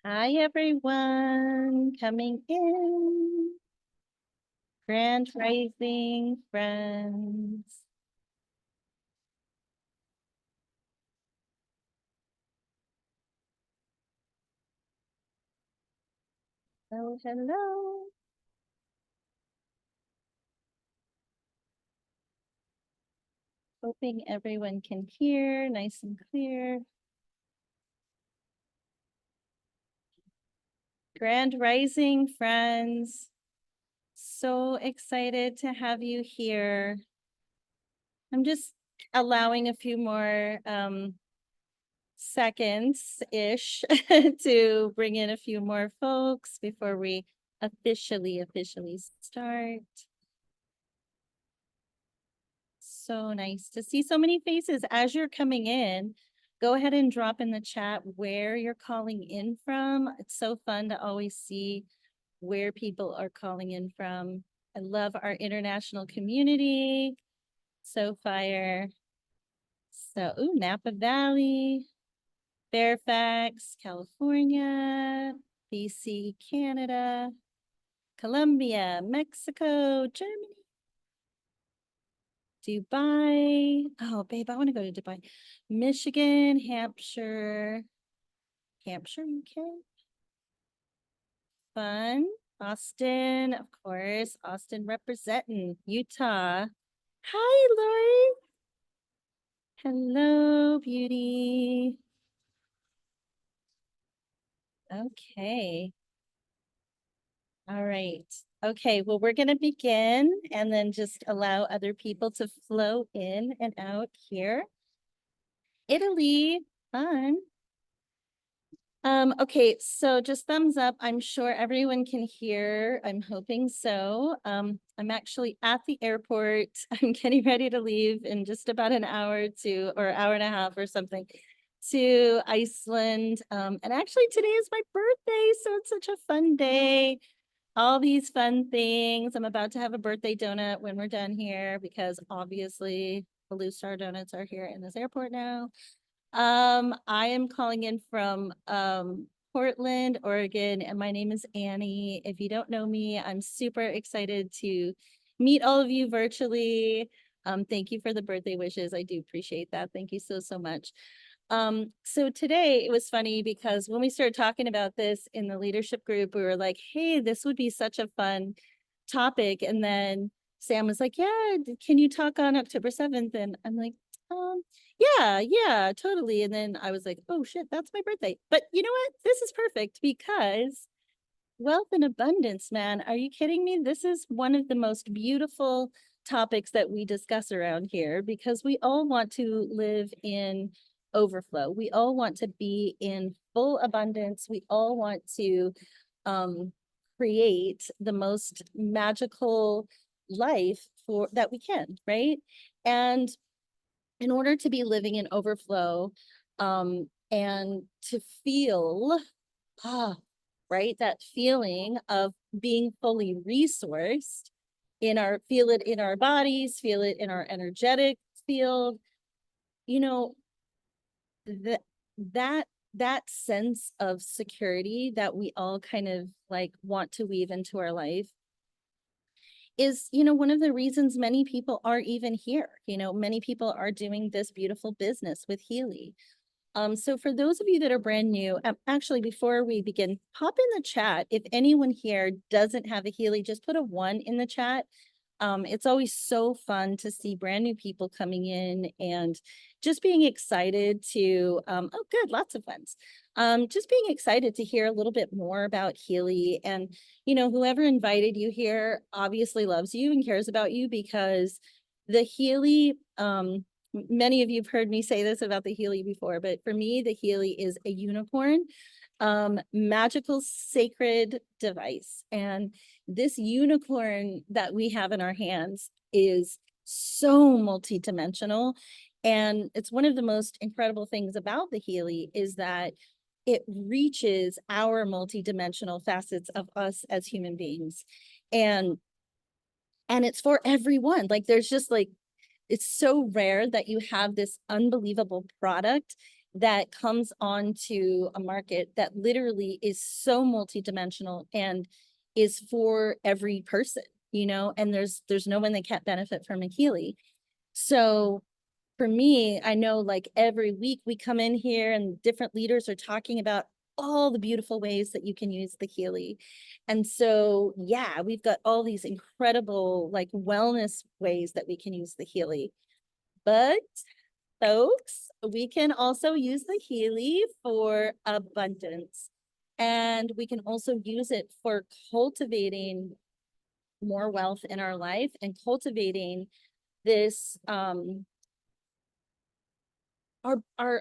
Hi, everyone coming in. Grand Rising friends. Hello, hello. Hoping everyone can hear nice and clear. Grand Rising friends. So excited to have you here. I'm just allowing a few more seconds-ish to bring in a few more folks before we officially start. So nice to see so many faces. As you're coming in, go ahead and drop in the chat where you're calling in from. It's so fun to always see where people are calling in from. I love our international community. So fire. So, ooh, Napa Valley, Fairfax, California, BC, Canada, Colombia, Mexico, Germany, Dubai. Oh, babe, I want to go to Dubai. Michigan, Hampshire, UK. Fun. Austin, of course. Austin representing Utah. Hi, Lori. Hello, beauty. Okay. All right. Okay, well, we're going to begin and then just allow other people to flow in and out here. Italy, fun. Okay, so just thumbs up. I'm sure everyone can hear. I'm hoping so. I'm actually at the airport. I'm getting ready to leave in just about an hour or hour and a half or something to Iceland. And actually today is my birthday, so it's such a fun day. All these fun things. I'm about to have a birthday donut when we're done here because obviously Blue Star Donuts are here in this airport now. I am calling in from Portland, Oregon, and my name is Annie. If you don't know me, I'm super excited to meet all of you virtually. Thank you for the birthday wishes. I do appreciate that. Thank you so, so much. So today it was funny because when we started talking about this in the leadership group, we were like, hey, this would be such a fun topic. And then Sam was like, yeah, can you talk on October 7th? And I'm like, yeah, totally. And then I was like, oh shit, that's my birthday. But you know what? This is perfect because wealth and abundance, man. Are you kidding me? This is one of the most beautiful topics that we discuss around here because we all want to live in overflow. We all want to be in full abundance. We all want to create the most magical life for that we can, right? And in order to be living in overflow and to feel ah right, that feeling of being fully resourced feel it in our bodies, feel it in our energetic field, you know, that that that sense of security that we all kind of like want to weave into our life is, one of the reasons many people are even here. Many people are doing this beautiful business with Healy. So for those of you that are brand new, actually, before we begin, pop in the chat. If anyone here doesn't have a Healy, just put a 1 in the chat. It's always so fun to see brand new people coming in and just being excited to, oh, good, lots of ones. Just being excited to hear a little bit more about Healy. And, whoever invited you here obviously loves you and cares about you because the Healy, many of you have heard me say this about the Healy before, but for me, the Healy is a unicorn, magical sacred device. And this unicorn that we have in our hands is so multidimensional. And it's one of the most incredible things about the Healy is that it reaches our multidimensional facets of us as human beings. And it's for everyone. Like there's just like it's so rare that you have this unbelievable product that comes onto a market that literally is so multidimensional and is for every person, and there's no one that can't benefit from a Healy. So for me, I know like every week we come in here and different leaders are talking about all the beautiful ways that you can use the Healy. And so, yeah, we've got all these incredible like wellness ways that we can use the Healy. But folks, we can also use the Healy for abundance. And we can also use it for cultivating more wealth in our life and cultivating this our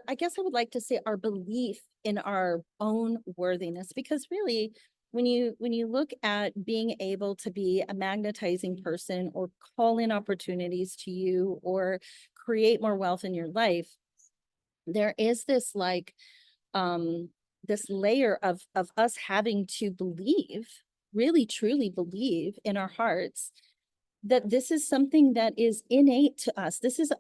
I guess I would like to say our belief in our own worthiness, because really when you look at being able to be a magnetizing person or call in opportunities to you or create more wealth in your life, there is this like this layer of us having to believe, really truly believe in our hearts that this is something that is innate to us. This is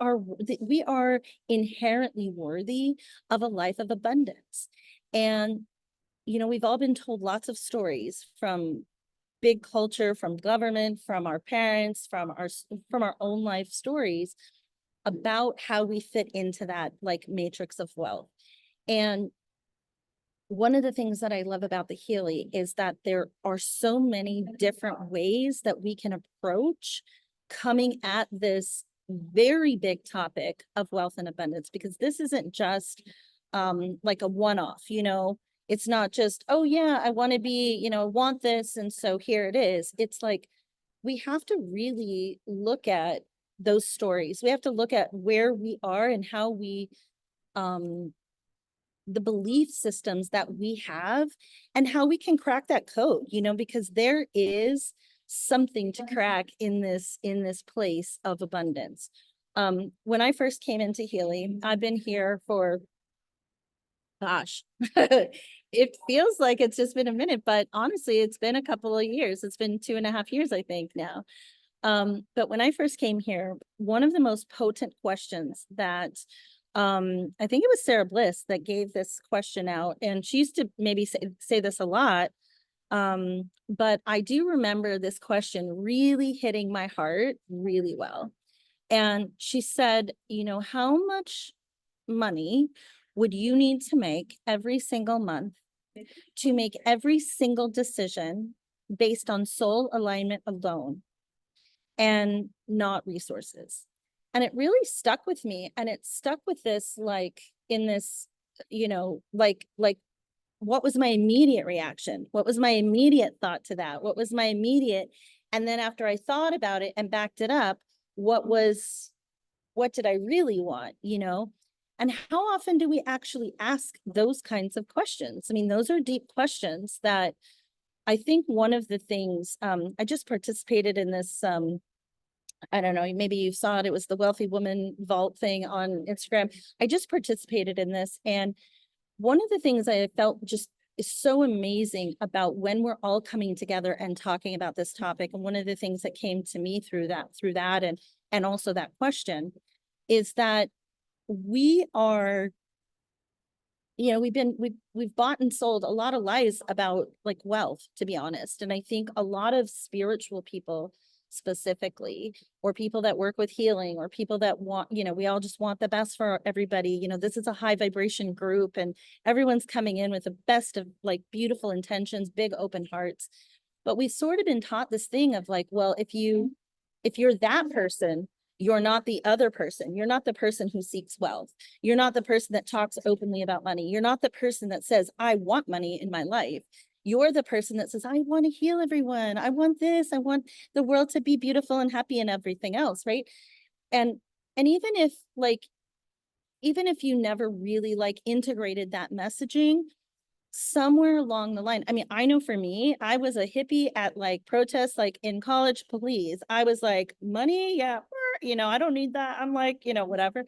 we are inherently worthy of a life of abundance. And, we've all been told lots of stories from big culture, from government, from our parents, from our own life stories about how we fit into that like matrix of wealth. And one of the things that I love about the Healy is that there are so many different ways that we can approach coming at this very big topic of wealth and abundance, because this isn't just like a one-off, it's not just, oh yeah, I want to be, want this. And so here it is. It's like, we have to really look at those stories. We have to look at where we are and how we, the belief systems that we have and how we can crack that code, because there is something to crack in this place of abundance. When I first came into Healy, I've been here for, gosh, it feels like it's just been a minute, but honestly, it's been a couple of years. It's been 2.5 years, I think now. But when I first came here, one of the most potent questions that I think it was Sarah Bliss that gave this question out, and she used to maybe say this a lot. But I do remember this question really hitting my heart really well. And she said, how much money would you need to make every single month to make every single decision based on soul alignment alone and not resources? And it really stuck with me. And it stuck with this, like in this, like what was my immediate reaction? What was my immediate thought to that? What was my immediate? And then after I thought about it and backed it up, what did I really want? And how often do we actually ask those kinds of questions? I mean, those are deep questions that I think one of the things, I just participated in this, I don't know, maybe you saw it. It was the Wealthy Woman Vault thing on Instagram. I just participated in this. And one of the things I felt just is so amazing about when we're all coming together and talking about this topic. And one of the things that came to me through that, and also that question is that we are, we've bought and sold a lot of lies about like wealth, to be honest. And I think a lot of spiritual people specifically, or people that work with healing, or people that want, we all just want the best for everybody. This is a high vibration group and everyone's coming in with the best of like beautiful intentions, big open hearts. But we've sort of been taught this thing of like, well, if you're that person, you're not the other person. You're not the person who seeks wealth. You're not the person that talks openly about money. You're not the person that says, I want money in my life. You're the person that says, I want to heal everyone. I want this. I want the world to be beautiful and happy and everything else, right? And even if you never really like integrated that messaging, somewhere along the line, I mean, I know for me, I was a hippie at like protests, like in college, please. I was like, money, yeah, I don't need that. I'm like, whatever.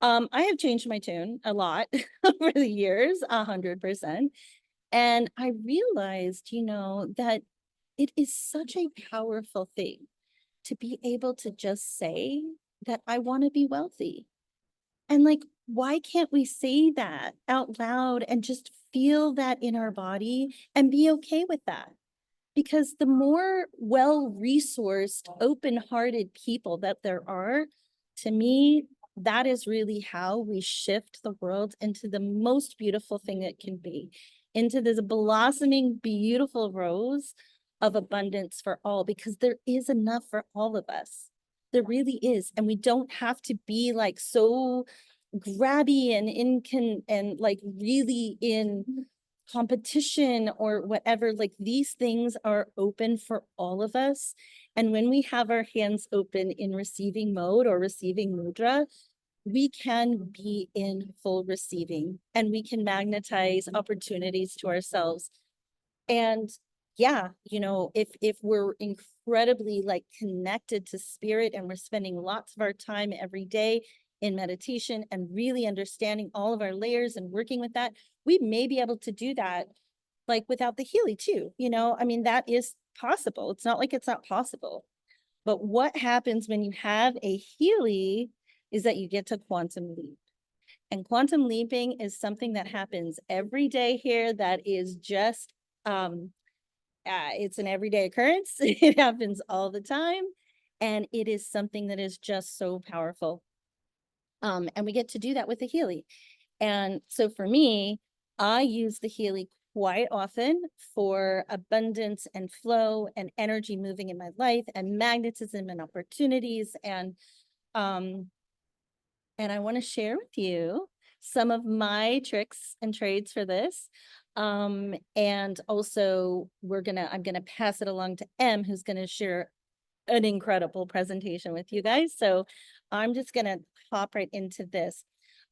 I have changed my tune a lot over the years, 100%. And I realized, that it is such a powerful thing to be able to just say that I want to be wealthy. And like, why can't we say that out loud and just feel that in our body and be okay with that? Because the more well-resourced, open-hearted people that there are, to me, that is really how we shift the world into the most beautiful thing it can be, into this blossoming, beautiful rose of abundance for all, because there is enough for all of us. There really is. And we don't have to be like so grabby and and like really in competition or whatever. Like, these things are open for all of us. And when we have our hands open in receiving mode or receiving mudra, we can be in full receiving and we can magnetize opportunities to ourselves. And yeah, you know, if we're incredibly like connected to spirit and we're spending lots of our time every day in meditation and really understanding all of our layers and working with that, we may be able to do that like without the Healy too. You know, I mean, that is possible. It's not like it's not possible. But what happens when you have a Healy is that you get to quantum leap. And quantum leaping is something that happens every day here that is just it's an everyday occurrence. It happens all the time. And it is something that is just so powerful. And we get to do that with the Healy. And so for me, I use the Healy quite often for abundance and flow and energy moving in my life and magnetism and opportunities. And I want to share with you some of my tricks and trades for this. And also I'm gonna pass it along to Em, who's gonna share an incredible presentation with you guys. So I'm just gonna hop right into this.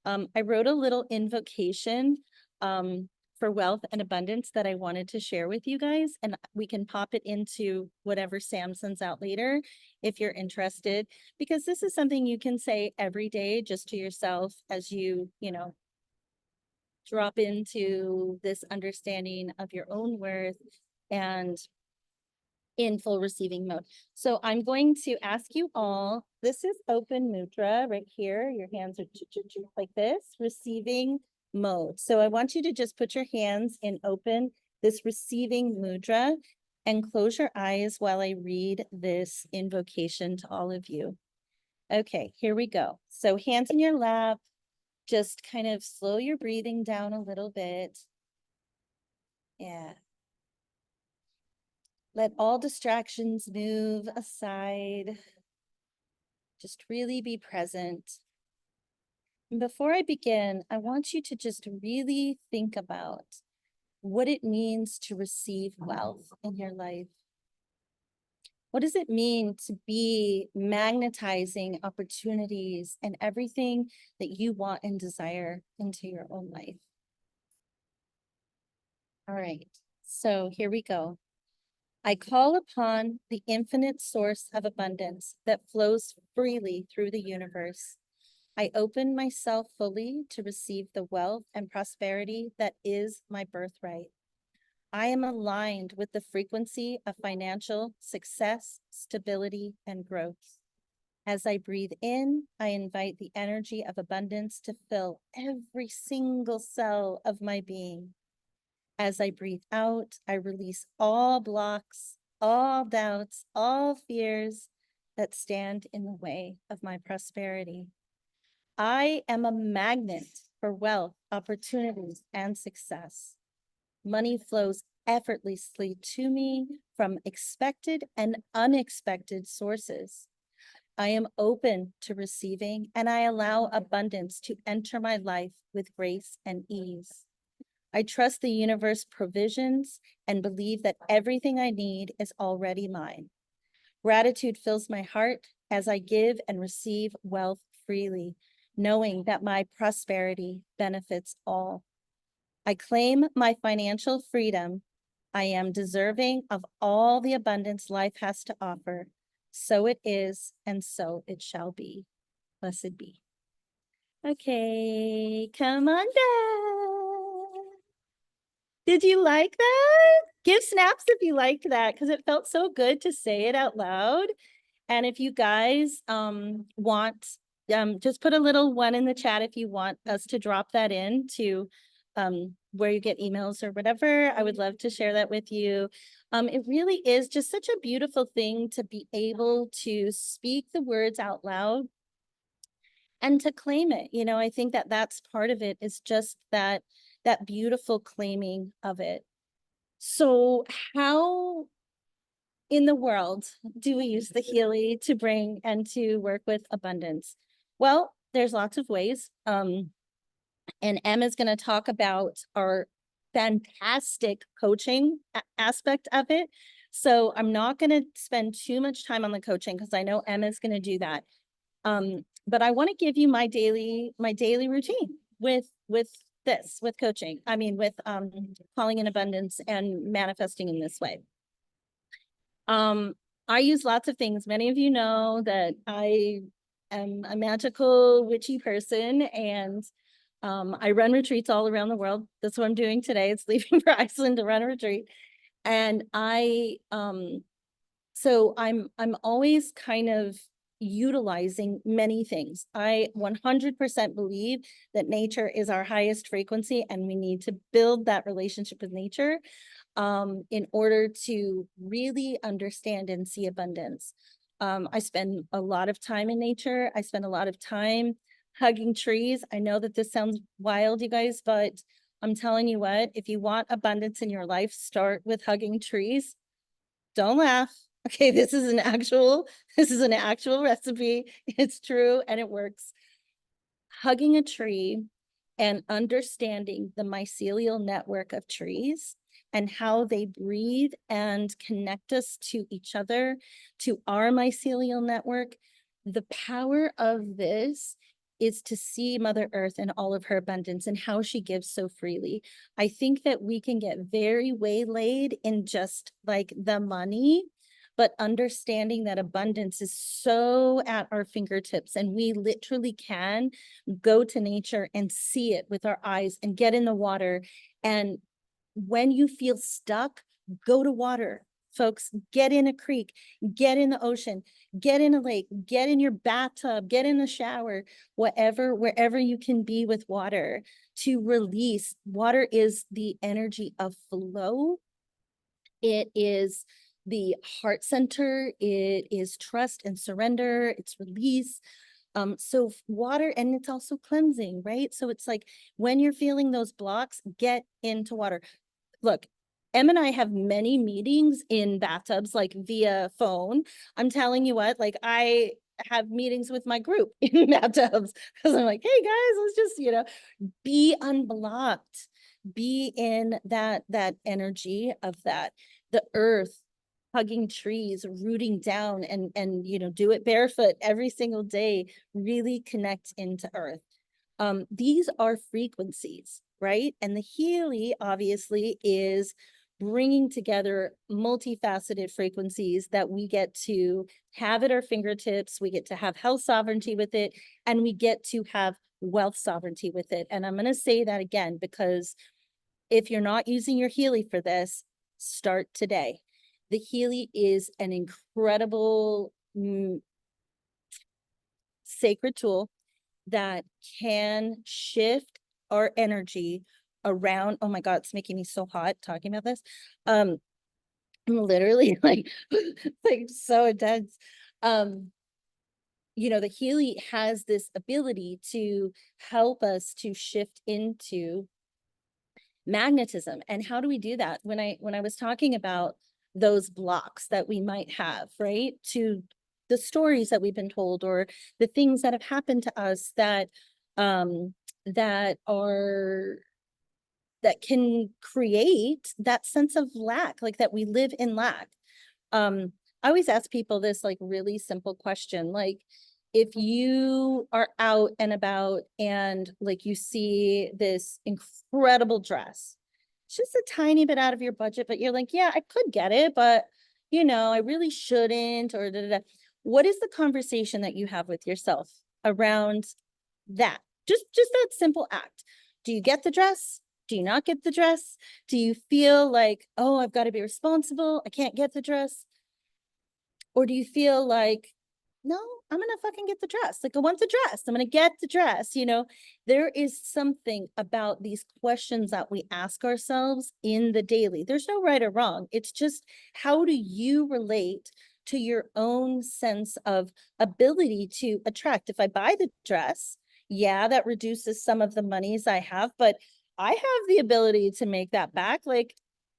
I wrote a little invocation for wealth and abundance that I wanted to share with you guys, and we can pop it into whatever Sam sends out later if you're interested, because this is something you can say every day just to yourself as you know, drop into this understanding of your own worth and in full receiving mode. So I'm going to ask you all, this is open mudra right here. Your hands are like this, receiving mode. So I want you to just put your hands in open, this receiving mudra, and close your eyes while I read this invocation to all of you. Okay, here we go. So hands in your lap, just kind of slow your breathing down a little bit. Yeah. Let all distractions move aside. Just really be present. And before I begin, I want you to just really think about what it means to receive wealth in your life. What does it mean to be magnetizing opportunities and everything that you want and desire into your own life? All right, so here we go. I call upon the infinite source of abundance that flows freely through the universe. I open myself fully to receive the wealth and prosperity that is my birthright. I am aligned with the frequency of financial success, stability, and growth. As I breathe in, I invite the energy of abundance to fill every single cell of my being. As I breathe out, I release all blocks, all doubts, all fears that stand in the way of my prosperity. I am a magnet for wealth, opportunities, and success. Money flows effortlessly to me from expected and unexpected sources. I am open to receiving, and I allow abundance to enter my life with grace and ease. I trust the universe provisions and believe that everything I need is already mine. Gratitude fills my heart as I give and receive wealth freely, knowing that my prosperity benefits all. I claim my financial freedom. I am deserving of all the abundance life has to offer. So it is, and so it shall be. Blessed be. Okay, come on back. Did you like that? Give snaps if you liked that, because it felt so good to say it out loud. And if you guys want just put a little one in the chat if you want us to drop that in to where you get emails or whatever. I would love to share that with you. It really is just such a beautiful thing to be able to speak the words out loud and to claim it. You know, I think that that's part of it, is just that beautiful claiming of it. So how in the world do we use the Healy to bring and to work with abundance? Well, there's lots of ways. And Emma's going to talk about our fantastic coaching aspect of it. So I'm not going to spend too much time on the coaching because I know Emma's going to do that. But I want to give you my daily routine with coaching. I mean, with calling in abundance and manifesting in this way. I use lots of things. Many of you know that I am a magical witchy person, and I run retreats all around the world. That's what I'm doing today. It's leaving for Iceland to run a retreat. And so I'm always kind of utilizing many things. I 100% believe that nature is our highest frequency, and we need to build that relationship with nature in order to really understand and see abundance. I spend a lot of time in nature. I spend a lot of time hugging trees. I know that this sounds wild, you guys, but I'm telling you what, if you want abundance in your life, start with hugging trees. Don't laugh. Okay, this is an actual recipe. It's true and it works. Hugging a tree and understanding the mycelial network of trees and how they breathe and connect us to each other, to our mycelial network. The power of this is to see Mother Earth and all of her abundance and how she gives so freely. I think that we can get very waylaid in just like the money, but understanding that abundance is so at our fingertips, and we literally can go to nature and see it with our eyes and get in the water. And when you feel stuck, go to water. Folks, get in a creek, get in the ocean, get in a lake, get in your bathtub, get in the shower, wherever you can be with water to release. Water is the energy of flow. It is the heart center. It is trust and surrender. It's release. So water, and it's also cleansing, right? So it's like when you're feeling those blocks, get into water. Look, Em and I have many meetings in bathtubs, like via phone. I'm telling you what, like I have meetings with my group in bathtubs because I'm like, hey guys, let's just, be unblocked, be in that energy of that, the earth, hugging trees, rooting down, and do it barefoot every single day, really connect into earth. These are frequencies, right? And the Healy obviously is bringing together multifaceted frequencies that we get to have at our fingertips. We get to have health sovereignty with it, and we get to have wealth sovereignty with it. And I'm going to say that again, because if you're not using your Healy for this, start today. The Healy is an incredible sacred tool that can shift our energy around. Oh my God, it's making me so hot talking about this. I'm literally like so intense. The Healy has this ability to help us to shift into magnetism. And how do we do that? When I was talking about those blocks that we might have, right? To the stories that we've been told, or the things that have happened to us that that can create that sense of lack, like that we live in lack. I always ask people this like really simple question, like if you are out and about and like you see this incredible dress, it's just a tiny bit out of your budget, but you're like, yeah, I could get it, but I really shouldn't, or da, da, da. What is the conversation that you have with yourself around that? Just that simple act. Do you get the dress? Do you not get the dress? Do you feel like, oh, I've got to be responsible, I can't get the dress? Or do you feel like, no, I'm gonna fucking get the dress. Like, I want the dress. I'm gonna get the dress. There is something about these questions that we ask ourselves in the daily. There's no right or wrong. It's just, how do you relate to your own sense of ability to attract? If I buy the dress, yeah, that reduces some of the monies I have, but I have the ability to make that back like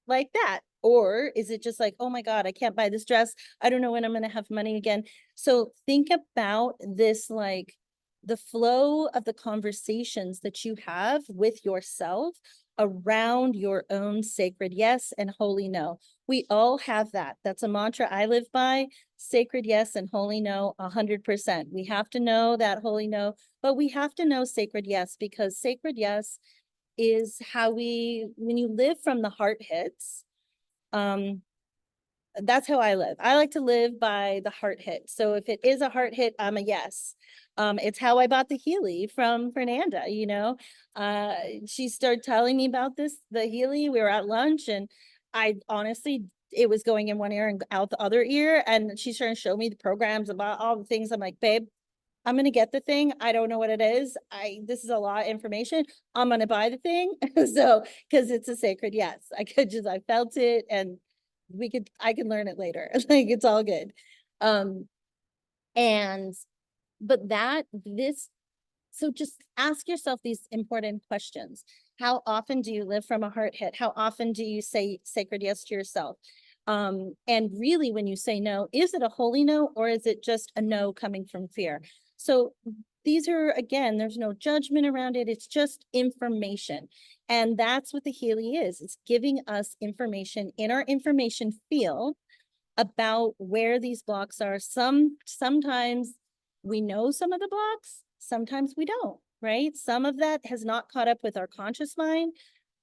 that. Or is it just like, oh my God, I can't buy this dress. I don't know when I'm going to have money again. So think about this, like the flow of the conversations that you have with yourself around your own sacred yes and holy no. We all have that. That's a mantra I live by: sacred yes and holy no, 100%. We have to know that holy no, but we have to know sacred yes, because sacred yes is how when you live from the heart hits, that's how I live. I like to live by the heart hit. So if it is a heart hit, I'm a yes. It's how I bought the Healy from Fernanda, she started telling me about the Healy. We were at lunch, and I honestly, it was going in one ear and out the other ear. And she's trying to show me the programs about all the things. I'm like, babe, I'm going to get the thing. I don't know what it is. This is a lot of information. I'm going to buy the thing. So, cause it's a sacred yes. I felt it, and I can learn it later. Like, it's all good. And, but so just ask yourself these important questions. How often do you live from a heart hit? How often do you say sacred yes to yourself? And really, when you say no, is it a holy no, or is it just a no coming from fear? So these are, again, there's no judgment around it. It's just information. And that's what the Healy is. It's giving us information in our information field about where these blocks are. Sometimes we know some of the blocks, sometimes we don't, right? Some of that has not caught up with our conscious mind.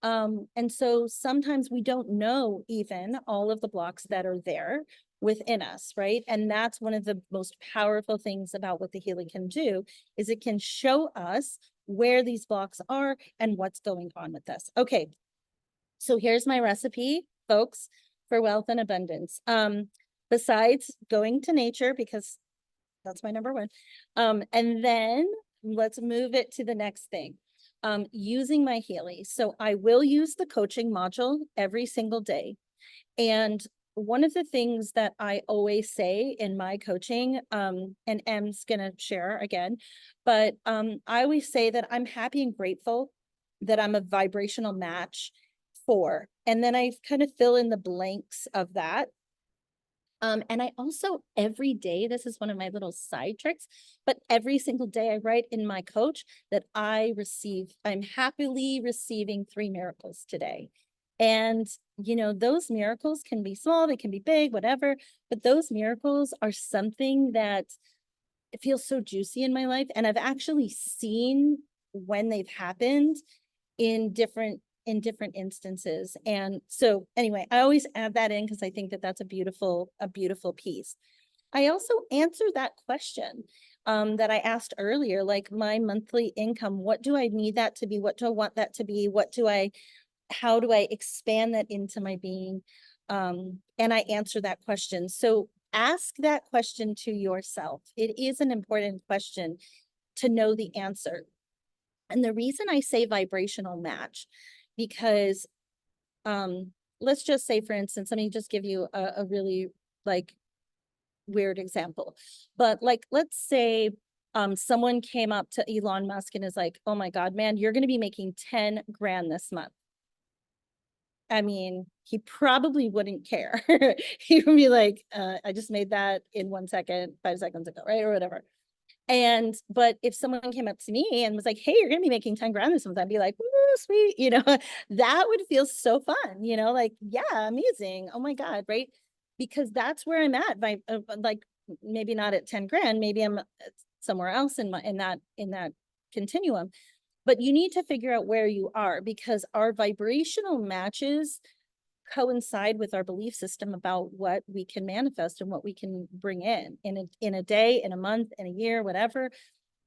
And so sometimes we don't know even all of the blocks that are there within us, right? And that's one of the most powerful things about what the Healy can do, is it can show us where these blocks are and what's going on with us. Okay, so here's my recipe, folks, for wealth and abundance. Besides going to nature, because that's my number one. And then let's move it to the next thing. Using my Healy. So I will use the coaching module every single day. And one of the things that I always say in my coaching, and Em's gonna share again, but I always say that I'm happy and grateful that I'm a vibrational match for. And then I kind of fill in the blanks of that. And I also, every day, this is one of my little side tricks, but every single day I write in my coach that I'm happily receiving 3 miracles today. And, those miracles can be small, they can be big, whatever, but those miracles are something that it feels so juicy in my life. And I've actually seen when they've happened in different instances. And so anyway, I always add that in because I think that that's a beautiful piece. I also answer that question that I asked earlier, like my monthly income, what do I need that to be? What do I want that to be? How do I expand that into my being? And I answer that question. So ask that question to yourself. It is an important question to know the answer. And the reason I say vibrational match, because let's just say, for instance, let me just give you a really like weird example. But like, let's say someone came up to Elon Musk and is like, oh my God, man, you're going to be making 10 grand this month. I mean, he probably wouldn't care. He would be like, I just made that in 1 second, 5 seconds ago, right? Or whatever. But if someone came up to me and was like, hey, you're going to be making 10 grand this month, I'd be like, ooh, sweet, that would feel so fun, like, yeah, amazing. Oh my God. Right. Because that's where I'm at by like, maybe not at 10 grand, maybe I'm somewhere else in that continuum, but you need to figure out where you are, because our vibrational matches coincide with our belief system about what we can manifest and what we can bring in a day, in a month, in a year, whatever.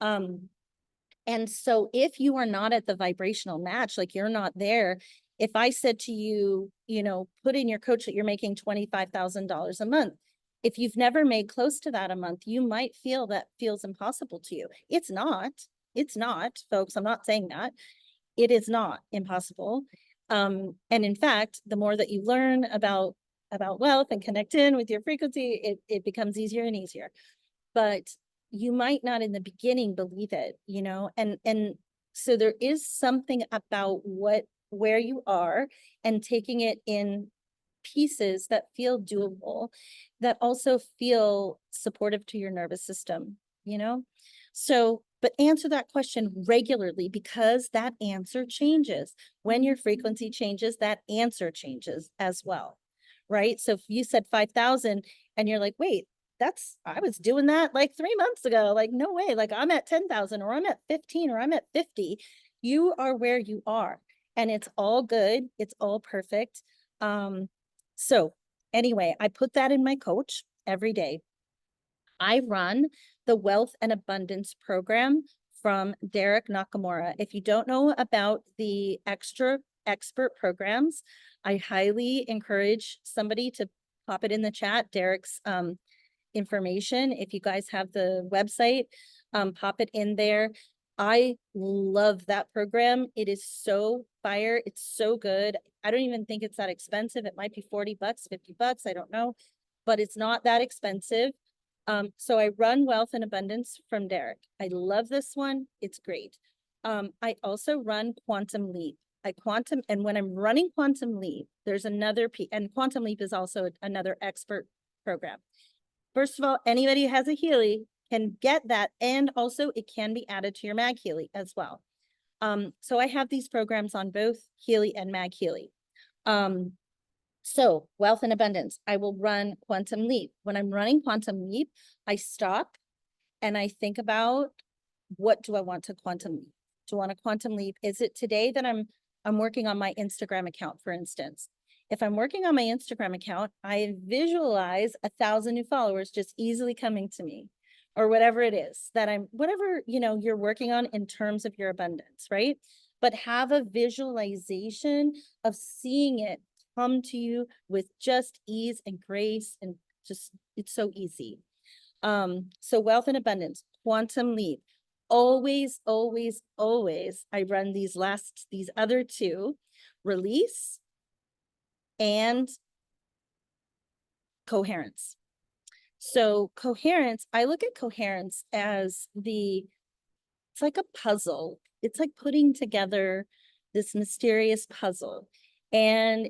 And so if you are not at the vibrational match, like you're not there, if I said to you, put in your coach that you're making $25,000 a month, If you've never made close to that a month, you might feel that feels impossible to you. It's not. It's not, folks. I'm not saying that. It is not impossible. And in fact, the more that you learn about wealth and connect in with your frequency, it becomes easier and easier. But you might not in the beginning believe it, you know, and so there is something about where you are and taking it in pieces that feel doable, that also feel supportive to your nervous system, you know? So, but answer that question regularly, because that answer changes. When your frequency changes, that answer changes as well, right? So if you said 5,000 and you're like, wait, I was doing that like 3 months ago. Like, no way. Like, I'm at 10,000 or I'm at 15 or I'm at 50. You are where you are, and it's all good. It's all perfect. So anyway, I put that in my coach every day. I run the Wealth and Abundance program from Derek Nakamura. If you don't know about the extra expert programs, I highly encourage somebody to pop it in the chat. Derek's information. If you guys have the website, pop it in there. I love that program. It is so fire. It's so good. I don't even think it's that expensive. It might be 40 bucks, 50 bucks. I don't know, but it's not that expensive. So I run Wealth and Abundance from Derek. I love this one. It's great. I also run Quantum Leap. And when I'm running Quantum Leap, there's another and Quantum Leap is also another expert program. First of all, anybody who has a Healy can get that, and also it can be added to your Mag Healy as well. So I have these programs on both Healy and Mag Healy. So Wealth and Abundance, I will run Quantum Leap. When I'm running Quantum Leap, I stop and I think about, what do I want to quantum leap? Do I want to quantum leap? Is it today that I'm working on my Instagram account, for instance? If I'm working on my Instagram account, I visualize 1,000 new followers just easily coming to me, or whatever it is that whatever, you know, you're working on in terms of your abundance, right? But have a visualization of seeing it come to you with just ease and grace, and just, it's so easy. So Wealth and Abundance, Quantum Leap, always, always, always, I run these other two, Release and Coherence. So Coherence, I look at Coherence as it's like a puzzle. It's like putting together this mysterious puzzle, and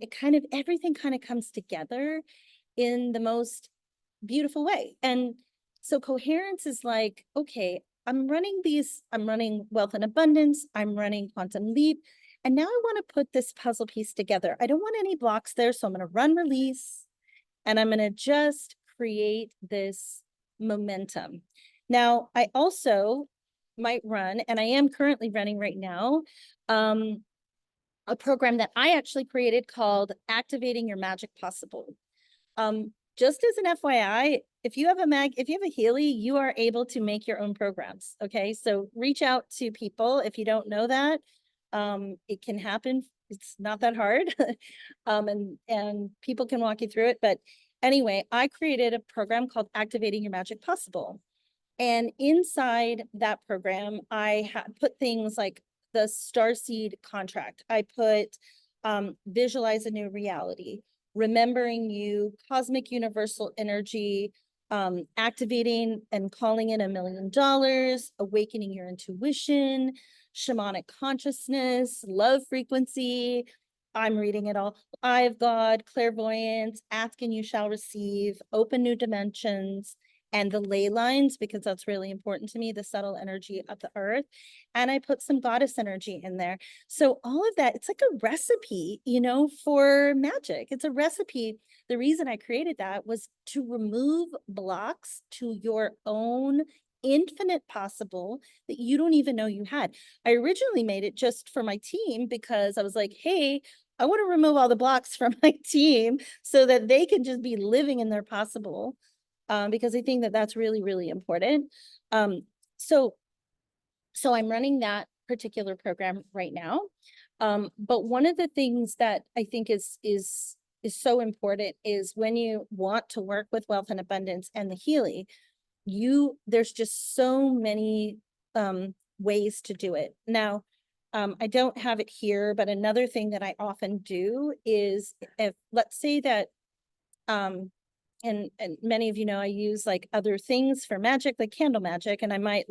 everything kind of comes together in the most beautiful way. And so Coherence is like, okay, I'm running Wealth and Abundance, I'm running Quantum Leap, and now I want to put this puzzle piece together. I don't want any blocks there, so I'm going to run Release, and I'm going to just create this momentum. Now, I also might run, and I am currently running right now, a program that I actually created called Activating Your Magic Possible. Just as an FYI, if you have a Healy, you are able to make your own programs. Okay, so reach out to people if you don't know that. It can happen. It's not that hard. And people can walk you through it. But anyway, I created a program called Activating Your Magic Possible. And inside that program, I put things like the Starseed contract. I put visualize a new reality, remembering you, cosmic universal energy, activating and calling in $1 million, awakening your intuition, shamanic consciousness, love frequency. I'm reading it all. Eye of God, clairvoyance, ask and you shall receive, open new dimensions, and the ley lines, because that's really important to me, the subtle energy of the earth. And I put some goddess energy in there. So all of that, it's like a recipe, you know, for magic. It's a recipe. The reason I created that was to remove blocks to your own infinite possible that you don't even know you had. I originally made it just for my team because I was like, hey, I want to remove all the blocks from my team so that they can just be living in their possible. Because I think that that's really, really important. So I'm running that particular program right now. But one of the things that I think is is so important is when you want to work with wealth and abundance and the Healy, there's just so many ways to do it. Now, I don't have it here, but another thing that I often do is, if let's say that and many of you know I use like other things for magic, like candle magic, and I might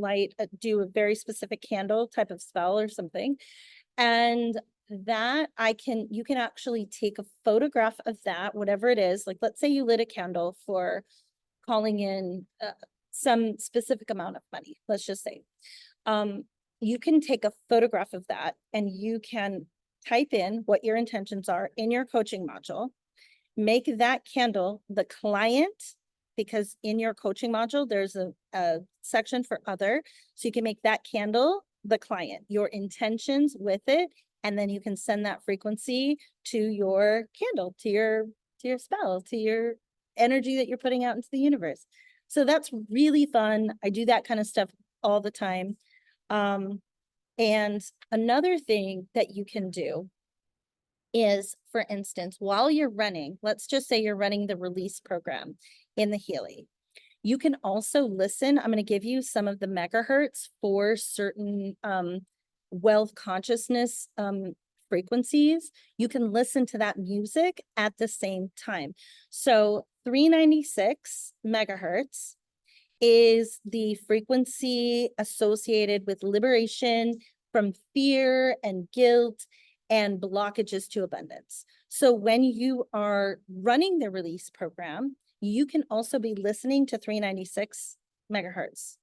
do a very specific candle type of spell or something. And that you can actually take a photograph of that, whatever it is. Like, let's say you lit a candle for calling in some specific amount of money, let's just say. You can take a photograph of that and you can type in what your intentions are in your coaching module, make that candle the client, because in your coaching module, there's a section for other. So you can make that candle the client, your intentions with it, and then you can send that frequency to your candle, to your spell, to your energy that you're putting out into the universe. So that's really fun. I do that kind of stuff all the time. And another thing that you can do is, for instance, while you're running, let's just say you're running the release program in the Healy, you can also listen. I'm going to give you some of the megahertz for certain wealth consciousness frequencies. You can listen to that music at the same time. So 396 megahertz is the frequency associated with liberation from fear and guilt and blockages to abundance. So when you are running the release program, you can also be listening to 396 megahertz.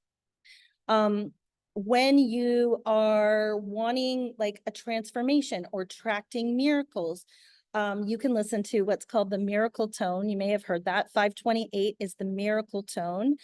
When you are wanting like a transformation or attracting miracles, you can listen to what's called the miracle tone. You may have heard that. 528 is the miracle tone.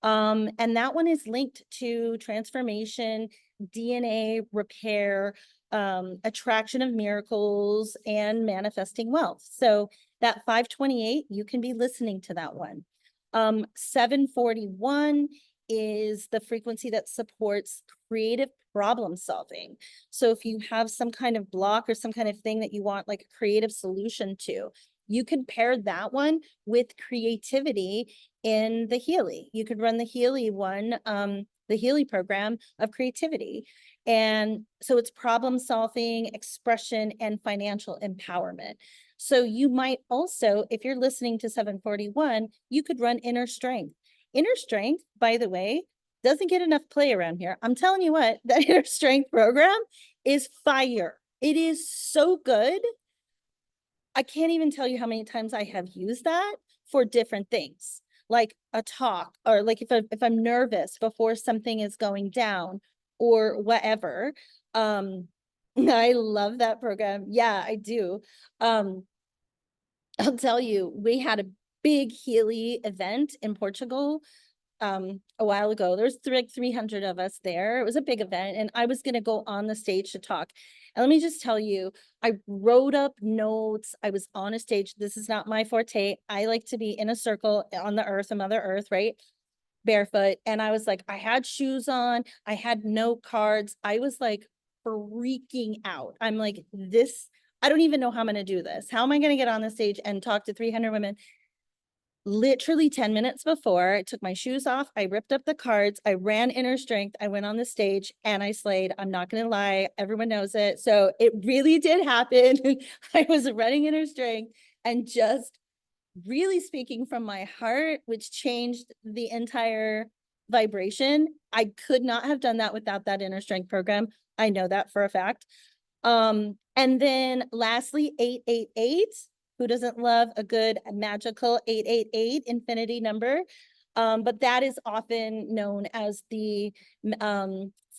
And that one is linked to transformation, DNA repair, attraction of miracles, and manifesting wealth. So that 528, you can be listening to that one. 741 is the frequency that supports creative problem solving. So if you have some kind of block or some kind of thing that you want like a creative solution to, you could pair that one with creativity in the Healy. You could run the Healy one, the Healy program of creativity. And so it's problem solving, expression, and financial empowerment. So you might also, if you're listening to 741, you could run Inner Strength. Inner Strength, by the way, doesn't get enough play around here. I'm telling you what, that Inner Strength program is fire. It is so good. I can't even tell you how many times I have used that for different things, like a talk, or like if I'm nervous before something is going down or whatever. I love that program. Yeah, I do. I'll tell you, we had a big Healy event in Portugal a while ago. There's like 300 of us there. It was a big event, and I was going to go on the stage to talk. And let me just tell you, I wrote up notes. I was on a stage. This is not my forte. I like to be in a circle on the earth, Mother Earth, right? Barefoot. And I was like, I had shoes on. I had note cards. I was like freaking out. I'm like, I don't even know how I'm going to do this. How am I going to get on the stage and talk to 300 women? Literally 10 minutes before, I took my shoes off, I ripped up the cards, I ran Inner Strength, I went on the stage and I slayed. I'm not going to lie, everyone knows it. So it really did happen. I was running Inner Strength and just really speaking from my heart, which changed the entire vibration. I could not have done that without that Inner Strength program. I know that for a fact. And then lastly, 888. Who doesn't love a good magical 888 infinity number? But that is often known as the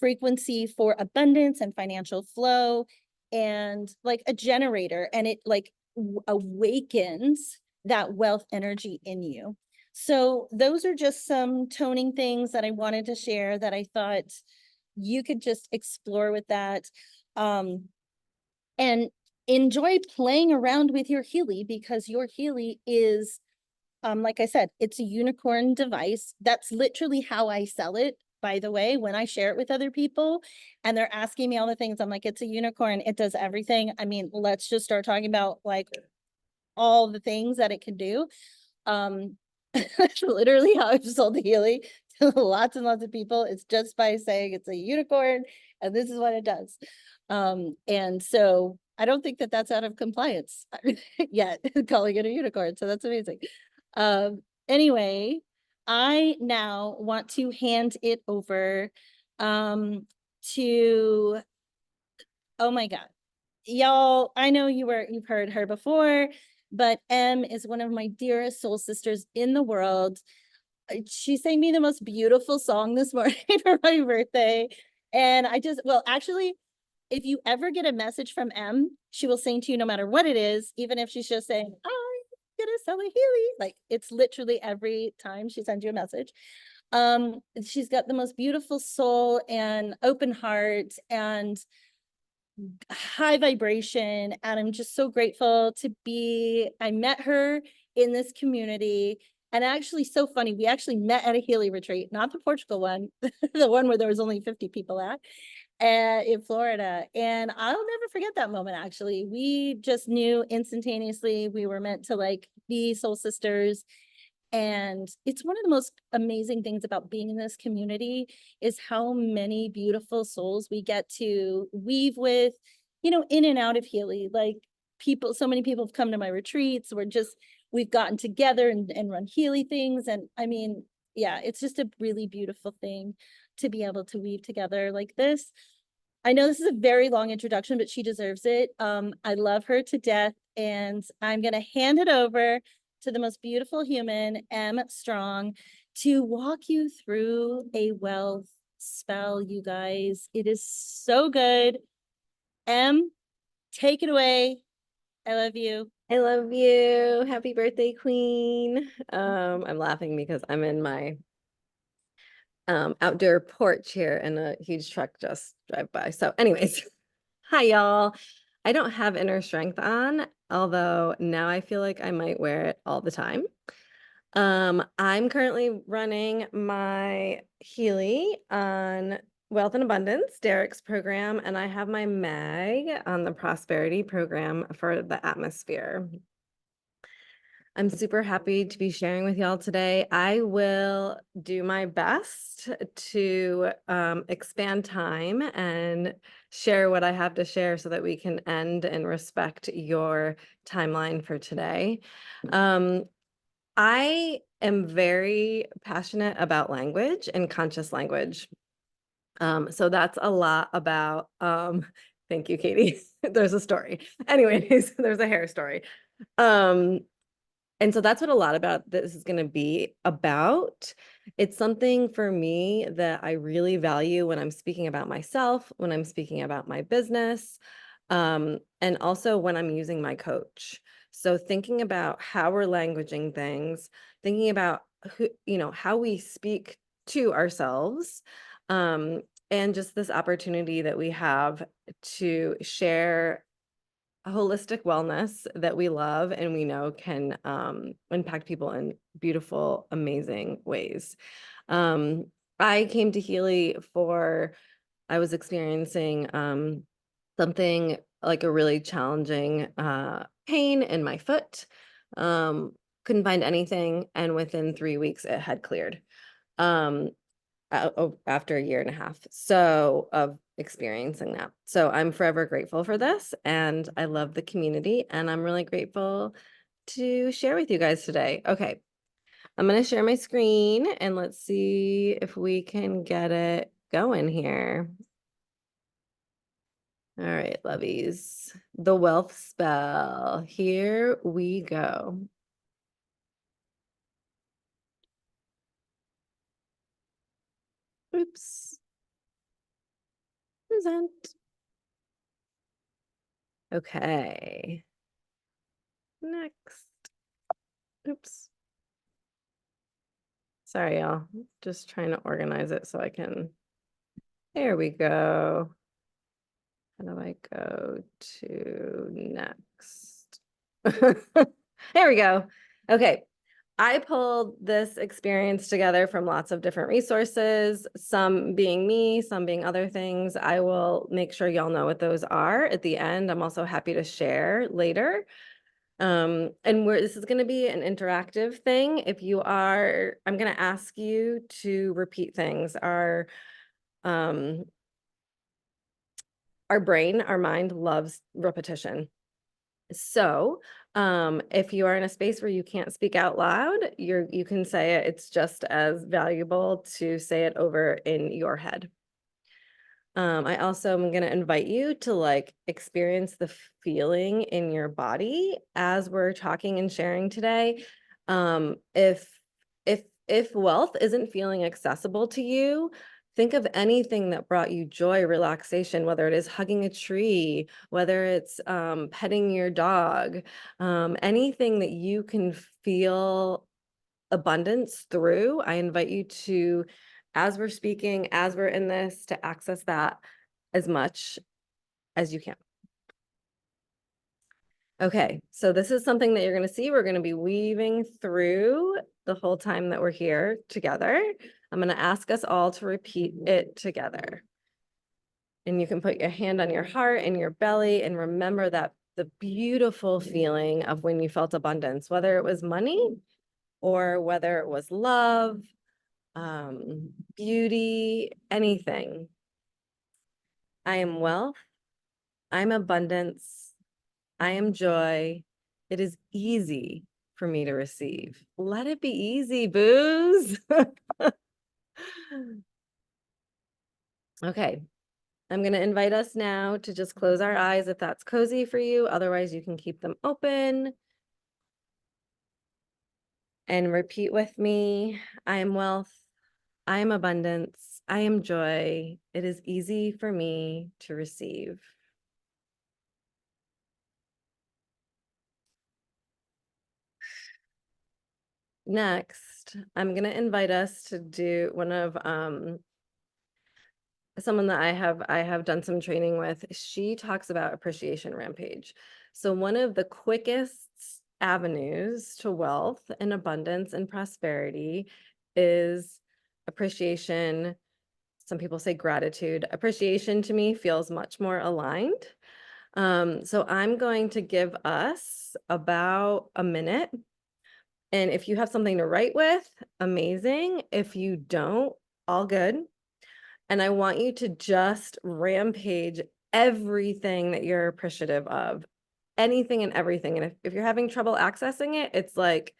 frequency for abundance and financial flow, and like a generator, and it like awakens that wealth energy in you. So those are just some toning things that I wanted to share that I thought you could just explore with that. And enjoy playing around with your Healy, because your Healy is, like I said, it's a unicorn device. That's literally how I sell it, by the way, when I share it with other people and they're asking me all the things. I'm like, it's a unicorn. It does everything. I mean, let's just start talking about like all the things that it can do. That's literally how I've sold Healy to lots and lots of people. It's just by saying it's a unicorn and this is what it does. And so I don't think that that's out of compliance yet, calling it a unicorn. So that's amazing. Anyway, I now want to hand it over to, oh my God, y'all, I know you've heard her before, but Em is one of my dearest soul sisters in the world. She sang me the most beautiful song this morning for my birthday. And well, actually, if you ever get a message from Em, she will sing to you no matter what it is, even if she's just saying, I'm gonna sell a Healy. Like, it's literally every time she sends you a message. She's got the most beautiful soul and open heart and high vibration. And I'm just so grateful I met her in this community. And actually, so funny, we actually met at a Healy retreat, not the Portugal one, the one where there was only 50 people at in Florida. And I'll never forget that moment. Actually, we just knew instantaneously we were meant to like be soul sisters. And it's one of the most amazing things about being in this community is how many beautiful souls we get to weave with, in and out of Healy. Like, so many people have come to my retreats. We've gotten together and run Healy things. And I mean, yeah, it's just a really beautiful thing to be able to weave together like this. I know this is a very long introduction, but she deserves it. I love her to death, and I'm going to hand it over to the most beautiful human, Em Strong, to walk you through a wealth spell, you guys. It is so good. Em, take it away. I love you. I love you. Happy birthday, Queen. I'm laughing because I'm in my outdoor porch here and a huge truck just drive by. So anyways, hi y'all. I don't have inner strength on, although now I feel like I might wear it all the time. I'm currently running my Healy on Wealth and Abundance, Derek's program, and I have my mag on the Prosperity program for the Atmosphere. I'm super happy to be sharing with y'all today. I will do my best to expand time and share what I have to share so that we can end and respect your timeline for today. I am very passionate about language and conscious language. So that's a lot about, thank you, Katie. There's a story. Anyways, there's a hair story. And so that's what a lot about this is going to be about. It's something for me that I really value when I'm speaking about myself, when I'm speaking about my business, and also when I'm using my coach. So thinking about how we're languaging things, thinking about how we speak to ourselves, and just this opportunity that we have to share holistic wellness that we love and we know can impact people in beautiful, amazing ways. I came to Healy I was experiencing something like a really challenging pain in my foot. Couldn't find anything, and within 3 weeks it had cleared. After a year and a half of experiencing that. So I'm forever grateful for this, and I love the community, and I'm really grateful to share with you guys today. Okay, I'm going to share my screen and let's see if we can get it going here. All right, lovies, the wealth spell. Here we go. Oops. Present. Okay. Next. Oops. Sorry, y'all. Just trying to organize it so I can. There we go. How do I go to next? There we go. Okay. I pulled this experience together from lots of different resources, some being me, some being other things. I will make sure y'all know what those are at the end. I'm also happy to share later. And this is going to be an interactive thing. I'm going to ask you to repeat things. Um, our brain, our mind loves repetition. So, if you are in a space where you can't speak out loud, you can say it. It's just as valuable to say it over in your head. I also am going to invite you to like experience the feeling in your body as we're talking and sharing today. If wealth isn't feeling accessible to you, think of anything that brought you joy, relaxation, whether it is hugging a tree, whether it's petting your dog, anything that you can feel abundance through. I invite you to, as we're speaking, as we're in this, to access that as much as you can. Okay, so this is something that you're going to see. We're going to be weaving through the whole time that we're here together. I'm going to ask us all to repeat it together. And you can put your hand on your heart and your belly and remember that the beautiful feeling of when you felt abundance, whether it was money or whether it was love, beauty, anything. I am wealth. I'm abundance. I am joy. It is easy for me to receive. Let it be easy, booze. Okay. I'm going to invite us now to just close our eyes if that's cozy for you. Otherwise, you can keep them open. And repeat with me. I am wealth. I am abundance. I am joy. It is easy for me to receive. Next, I'm going to invite us to do one of someone that I have done some training with. She talks about appreciation rampage. So one of the quickest avenues to wealth and abundance and prosperity is appreciation. Some people say gratitude. Appreciation to me feels much more aligned. So I'm going to give us about a minute. And if you have something to write with, amazing. If you don't, all good. And I want you to just rampage everything that you're appreciative of, anything and everything. And if you're having trouble accessing it, it's like,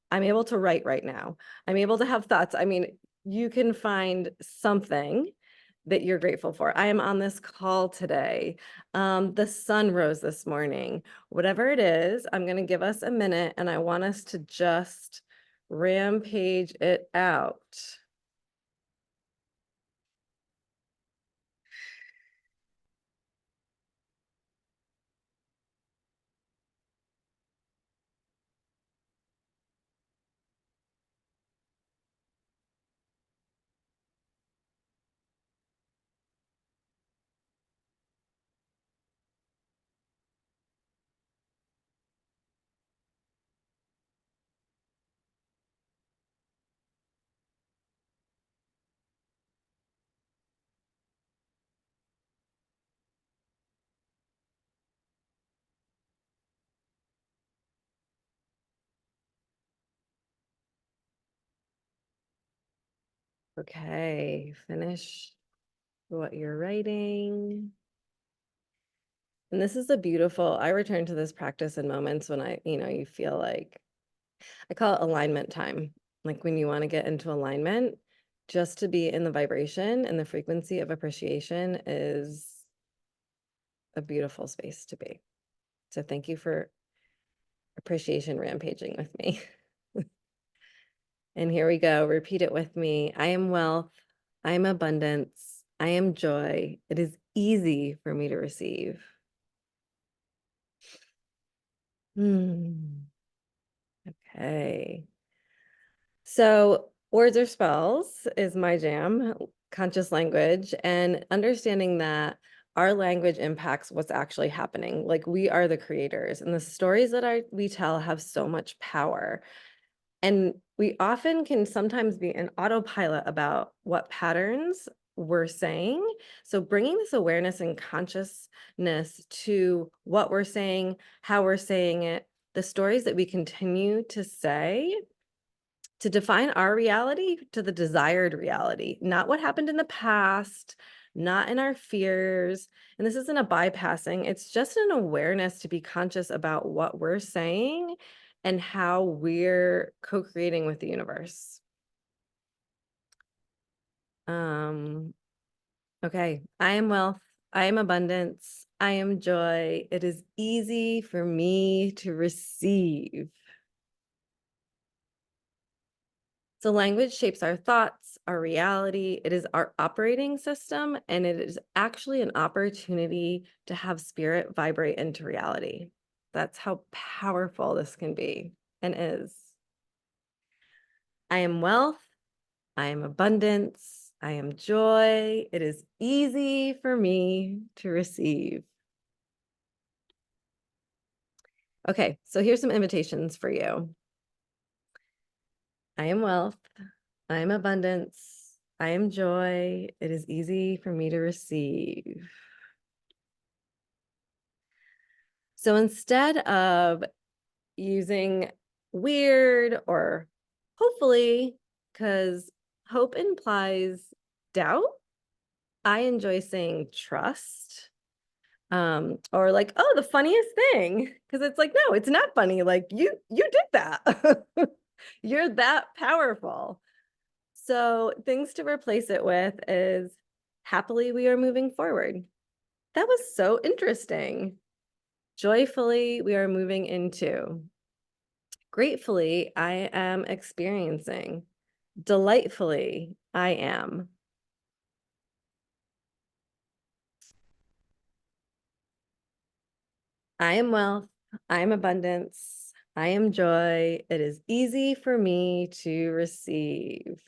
I'm able to write right now. I'm able to have thoughts. I mean, you can find something that you're grateful for. I am on this call today. The sun rose this morning. Whatever it is, I'm going to give us a minute and I want us to just rampage it out. Okay, finish what you're writing. And this is a beautiful, I return to this practice in moments when you feel like, I call it alignment time. Like when you want to get into alignment, just to be in the vibration and the frequency of appreciation is a beautiful space to be. So thank you for appreciation rampaging with me. And here we go. Repeat it with me. I am wealth. I am abundance. I am joy. It is easy for me to receive. Okay. So words or spells is my jam, conscious language, and understanding that our language impacts what's actually happening. Like we are the creators, and the stories that we tell have so much power. And we often can sometimes be in autopilot about what patterns we're saying. So bringing this awareness and consciousness to what we're saying, how we're saying it, the stories that we continue to say to define our reality to the desired reality, not what happened in the past, not in our fears. And this isn't a bypassing, it's just an awareness to be conscious about what we're saying and how we're co-creating with the universe. Okay, I am wealth, I am abundance, I am joy. It is easy for me to receive. So language shapes our thoughts, our reality. It is our operating system, and it is actually an opportunity to have spirit vibrate into reality. That's how powerful this can be and is. I am wealth. I am abundance. I am joy. It is easy for me to receive. Okay, so here's some invitations for you. I am wealth. I am abundance. I am joy. It is easy for me to receive. So instead of using weird or hopefully, because hope implies doubt, I enjoy saying trust. Or like, oh, the funniest thing, because it's like, no, it's not funny. Like you did that. You're that powerful. So things to replace it with is happily we are moving forward. That was so interesting. Joyfully we are moving into. Gratefully I am experiencing. Delightfully I am. I am wealth. I am abundance. I am joy. It is easy for me to receive.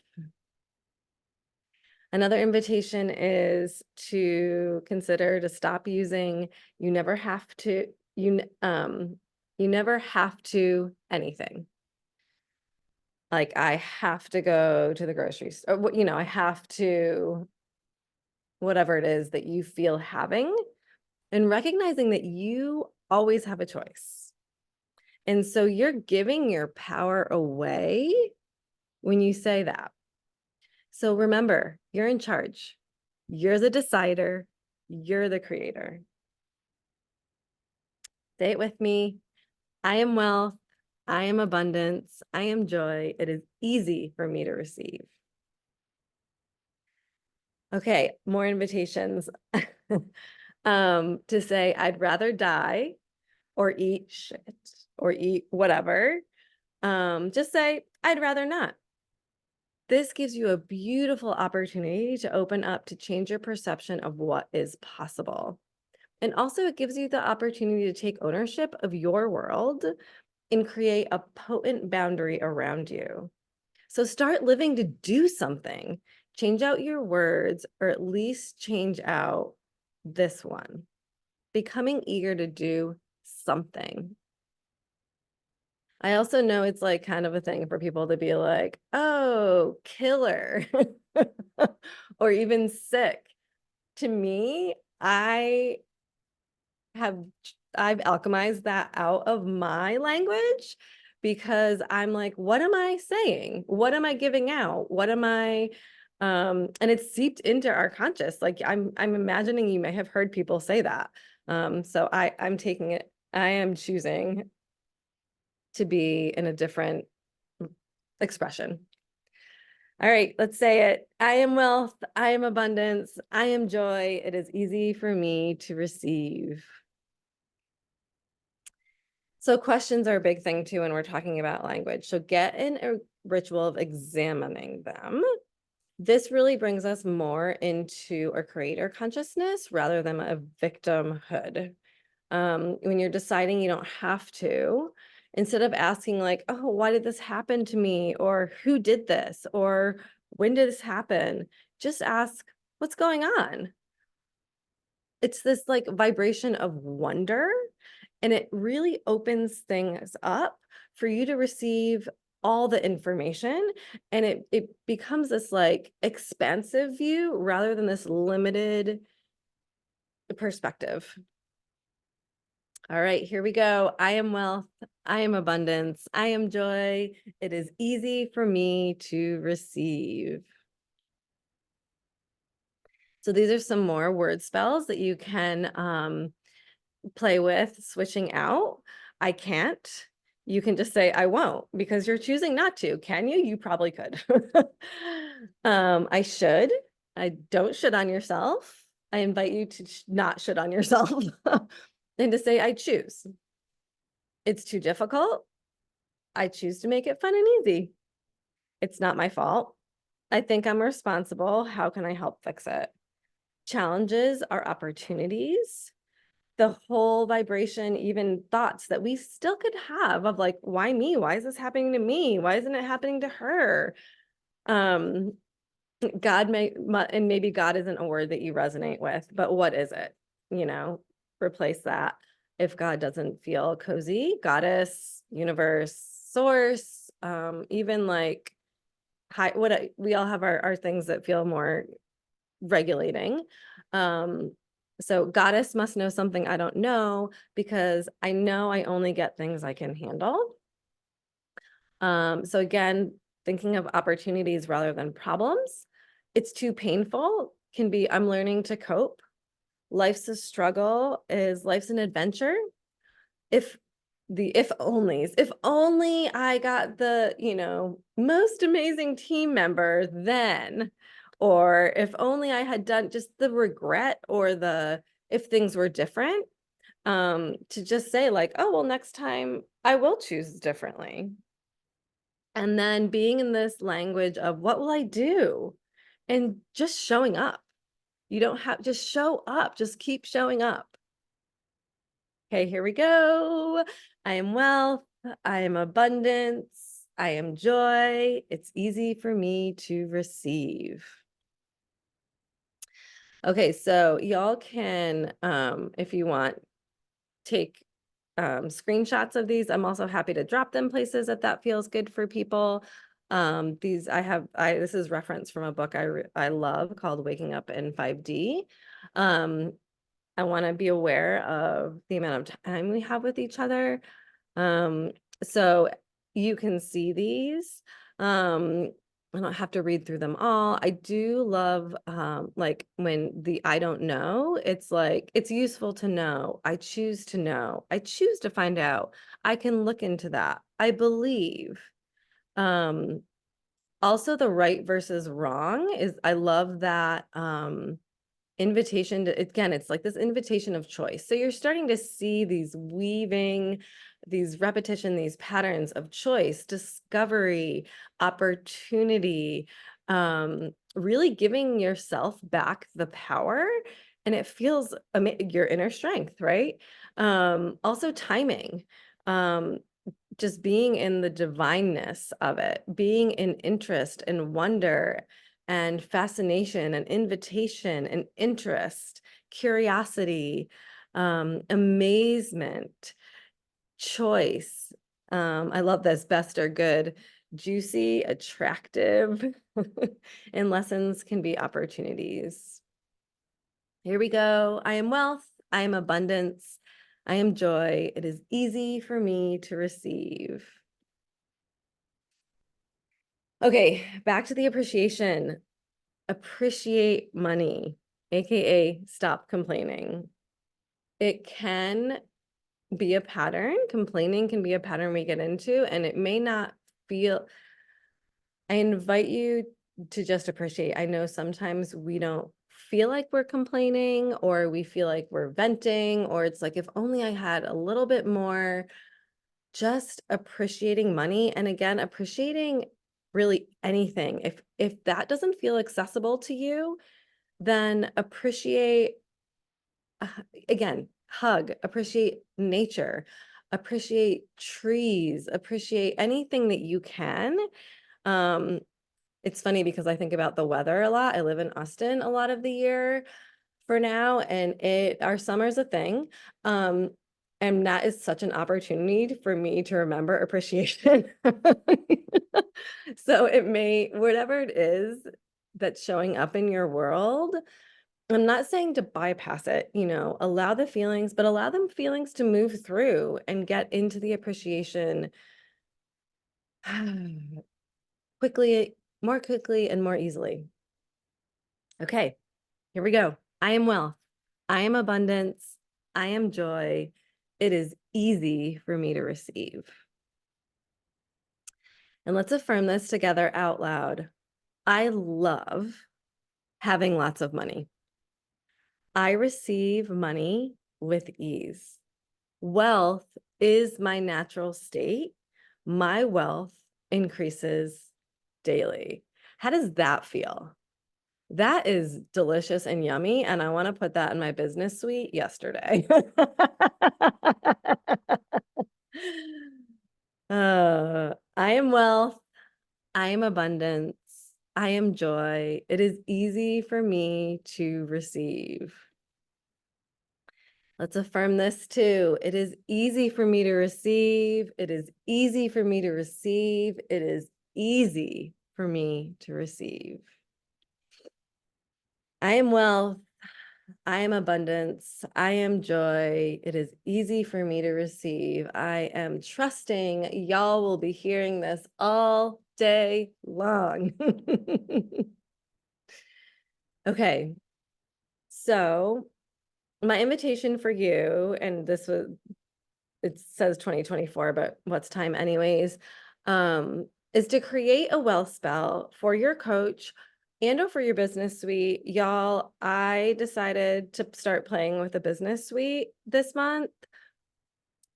Another invitation is to consider to stop using you never have to, you never have to anything. Like I have to go to the grocery store, I have to, whatever it is that you feel having, and recognizing that you always have a choice. And so you're giving your power away when you say that. So remember, you're in charge. You're the decider. You're the creator. Say it with me. I am wealth. I am abundance. I am joy. It is easy for me to receive. Okay, more invitations to say, I'd rather die or eat shit or eat whatever. Just say, I'd rather not. This gives you a beautiful opportunity to open up to change your perception of what is possible. And also it gives you the opportunity to take ownership of your world and create a potent boundary around you. So start living to do something. Change out your words, or at least change out this one. Becoming eager to do something. I also know it's like kind of a thing for people to be like, oh, killer, or even sick. To me, I've alchemized that out of my language because I'm like, what am I saying? What am I giving out? What am I and it's seeped into our conscious. Like I'm imagining you may have heard people say that. So I'm taking it, I am choosing to be in a different expression. All right, let's say it. I am wealth. I am abundance. I am joy. It is easy for me to receive. So questions are a big thing too when we're talking about language. So get in a ritual of examining them. This really brings us more into a creator consciousness rather than a victimhood. When you're deciding you don't have to, instead of asking like, oh, why did this happen to me? Or who did this? Or when did this happen? Just ask, what's going on? It's this like vibration of wonder, and it really opens things up for you to receive all the information, and it becomes this like expansive view rather than this limited perspective. All right, here we go. I am wealth. I am abundance. I am joy. It is easy for me to receive. So these are some more word spells that you can play with, switching out. I can't. You can just say I won't because you're choosing not to. Can you? You probably could. I should. I don't shit on yourself. I invite you to not shit on yourself and to say I choose. It's too difficult. I choose to make it fun and easy. It's not my fault. I think I'm responsible. How can I help fix it? Challenges are opportunities. The whole vibration, even thoughts that we still could have of like, why me? Why is this happening to me? Why isn't it happening to her? God and maybe God isn't a word that you resonate with, but what is it? You know, replace that. If God doesn't feel cozy, goddess, universe, source, even like high, we all have our things that feel more regulating. So goddess must know something I don't know because I know I only get things I can handle. So again, thinking of opportunities rather than problems. It's too painful, can be, I'm learning to cope. Life's a struggle, is life's an adventure. If onlys, if only I got the, most amazing team member then, or if only I had done, just the regret or the, if things were different, to just say like, oh, well, next time I will choose differently. And then being in this language of what will I do? And just showing up. You don't have, just show up, just keep showing up. Okay, here we go. I am wealth. I am abundance. I am joy. It's easy for me to receive. Okay, so y'all can, if you want, take screenshots of these. I'm also happy to drop them places if that feels good for people. These this is reference from a book I love called Waking Up in 5D. I want to be aware of the amount of time we have with each other. So you can see these. I don't have to read through them all. I do love like when the I don't know, it's like it's useful to know. I choose to know. I choose to find out. I can look into that. I believe. Also the right versus wrong is, I love that invitation to, again, it's like this invitation of choice. So you're starting to see these weaving, these repetition, these patterns of choice, discovery, opportunity, really giving yourself back the power. And it feels your inner strength, right? Also timing, just being in the divineness of it, being in interest and wonder and fascination and invitation and interest, curiosity, amazement, choice. I love this, best or good, juicy, attractive, and lessons can be opportunities. Here we go. I am wealth. I am abundance. I am joy. It is easy for me to receive. Okay, back to the appreciation. Appreciate money, AKA stop complaining. It can be a pattern. Complaining can be a pattern we get into, and it may not feel, I invite you to just appreciate. I know sometimes we don't feel like we're complaining, or we feel like we're venting, or it's like, if only I had a little bit more. Just appreciating money, and again, appreciating really anything. If that doesn't feel accessible to you, then appreciate, again, hug, appreciate nature, appreciate trees, appreciate anything that you can. It's funny because I think about the weather a lot. I live in Austin a lot of the year for now, and our summer's a thing. And that is such an opportunity for me to remember appreciation. So it may, whatever it is that's showing up in your world, I'm not saying to bypass it, allow the feelings, but allow them feelings to move through and get into the appreciation quickly, more quickly and more easily. Okay, here we go. I am wealth. I am abundance. I am joy. It is easy for me to receive. And let's affirm this together out loud. I love having lots of money. I receive money with ease. Wealth is my natural state. My wealth increases daily. How does that feel? That is delicious and yummy, and I want to put that in my business suite yesterday. I am wealth. I am abundance. I am joy. It is easy for me to receive. Let's affirm this too. It is easy for me to receive. It is easy for me to receive. It is easy for me to receive. I am wealth. I am abundance. I am joy. It is easy for me to receive. I am trusting y'all will be hearing this all day long. Okay. So my invitation for you, and it says 2024, but what's time anyways, is to create a wealth spell for your coach and or for your business suite. Y'all, I decided to start playing with the business suite this month.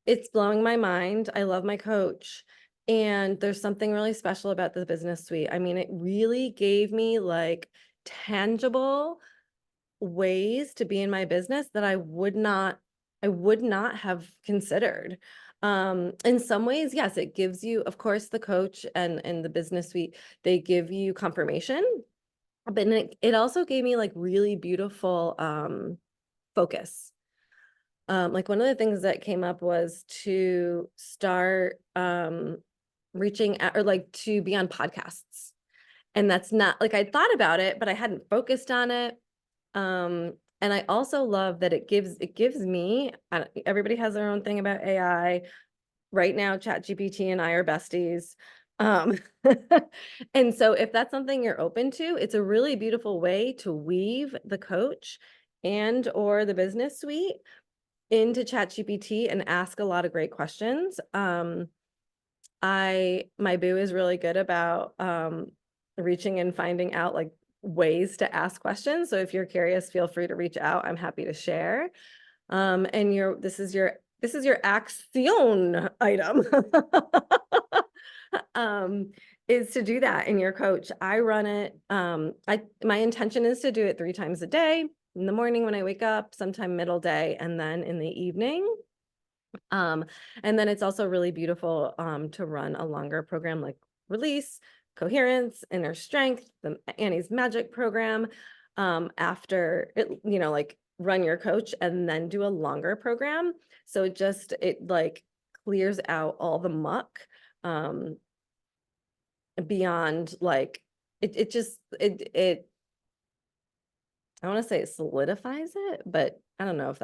It's blowing my mind. I love my coach. And there's something really special about the business suite. I mean, it really gave me like tangible ways to be in my business that I would not have considered. In some ways, yes, it gives you, of course, the coach and the business suite, they give you confirmation, but it also gave me like really beautiful focus. Like one of the things that came up was to start reaching out or like to be on podcasts. And that's not like I thought about it, but I hadn't focused on it. And I also love that it gives me, everybody has their own thing about AI. Right now, ChatGPT and I are besties. Um, and so if that's something you're open to, it's a really beautiful way to weave the coach and or the business suite into ChatGPT and ask a lot of great questions. My boo is really good about reaching and finding out like ways to ask questions. So if you're curious, feel free to reach out. I'm happy to share. And this is your action item. Is to do that in your coach. I run it. My intention is to do it 3 times a day, in the morning when I wake up, sometime middle day, and then in the evening. And then it's also really beautiful to run a longer program like Release, Coherence, Inner Strength, the Annie's Magic program. After it, like run your coach and then do a longer program. So it like clears out all the muck beyond like it I want to say it solidifies it, but I don't know if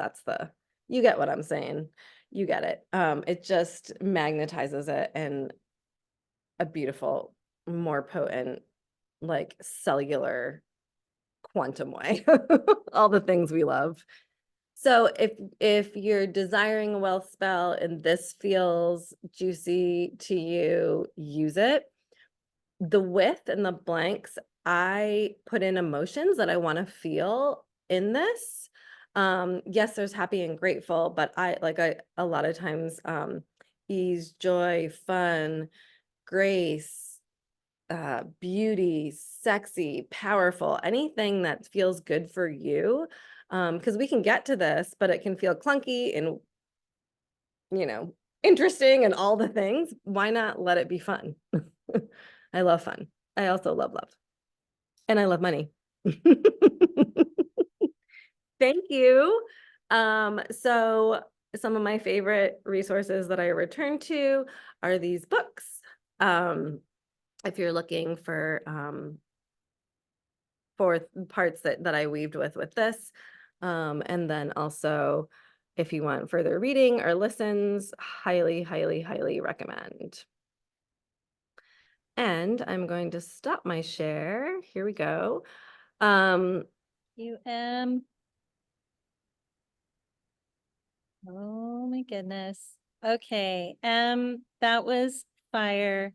you get what I'm saying. You get it. It just magnetizes it in a beautiful, more potent, like cellular quantum way. All the things we love. So if you're desiring a wealth spell and this feels juicy to you, use it. The width and the blanks, I put in emotions that I want to feel in this. Yes, there's happy and grateful, but I a lot of times ease, joy, fun, grace, beauty, sexy, powerful, anything that feels good for you. Because we can get to this, but it can feel clunky and interesting and all the things. Why not let it be fun? I love fun. I also love love. And I love money. Thank you. So some of my favorite resources that I return to are these books. If you're looking for forth parts that I weaved with this. And then also, if you want further reading or listens, highly, highly, highly recommend. And I'm going to stop my share. Here we go. Um, Oh my goodness. Okay. That was fire.